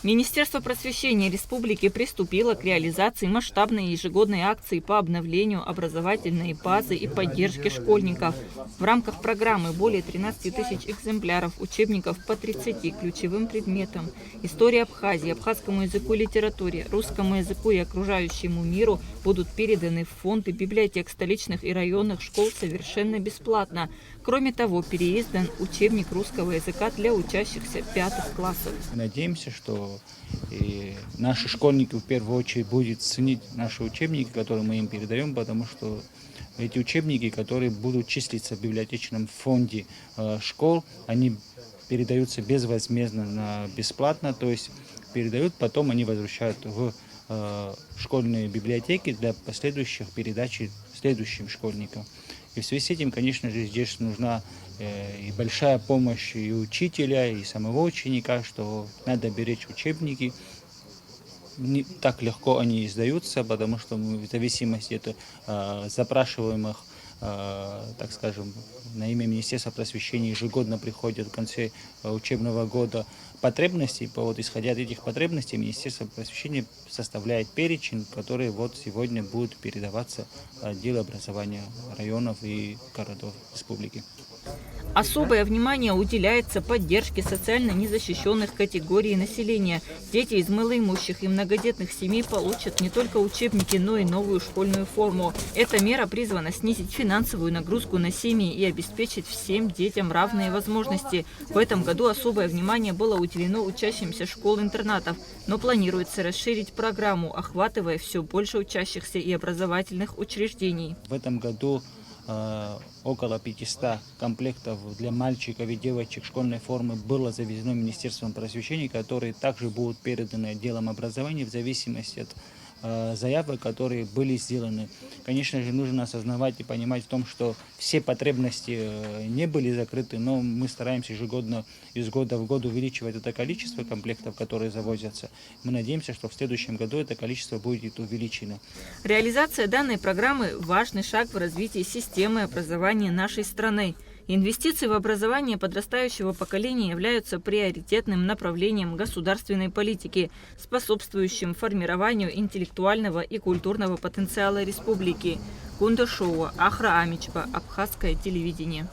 Министерство просвещения республики приступило к реализации масштабной ежегодной акции по обновлению образовательной базы и поддержке школьников. В рамках программы более 13 тысяч экземпляров учебников по 30 ключевым предметам: истории Абхазии, абхазскому языку и литературе, русскому языку и окружающему миру будут переданы в фонды библиотек столичных и районных школ совершенно бесплатно. Кроме того, переиздан учебник русского языка для учащихся 5 классов. Надеемся, что и наши школьники в первую очередь будут ценить наши учебники, которые мы им передаем, потому что эти учебники, которые будут числиться в библиотечном фонде школ, они передаются безвозмездно, бесплатно, то есть передают, потом они возвращают в школьные библиотеки для последующих передач следующим школьникам. И в связи с этим, конечно же, здесь нужна и большая помощь и учителя, и самого ученика, что надо беречь учебники. Не так легко они издаются, потому что мы в зависимости от запрашиваемых, так скажем, на имя Министерства просвещения ежегодно приходят в конце учебного года потребностей. Исходя от этих потребностей, Министерство просвещения составляет перечень, который сегодня будет передаваться отделу образования районов и городов республики. Особое внимание уделяется поддержке социально незащищенных категорий населения. Дети из малоимущих и многодетных семей получат не только учебники, но и новую школьную форму. Эта мера призвана снизить финансовую нагрузку на семьи и обеспечить всем детям равные возможности. В этом году особое внимание было уделено учащимся школ-интернатов, но планируется расширить программу, охватывая все больше учащихся и образовательных учреждений. В этом году около 500 комплектов для мальчиков и девочек школьной формы было завезено Министерством просвещения, которые также будут переданы отделом образования в зависимости от заявок, которые были сделаны. Конечно же, нужно осознавать и понимать в том, что все потребности не были закрыты, но мы стараемся ежегодно, из года в год увеличивать это количество комплектов, которые завозятся. Мы надеемся, что в следующем году это количество будет увеличено. Реализация данной программы – важный шаг в развитии системы образования нашей страны. Инвестиции в образование подрастающего поколения являются приоритетным направлением государственной политики, способствующим формированию интеллектуального и культурного потенциала республики. Кундашова, Ахра Амичба, Абхазское телевидение.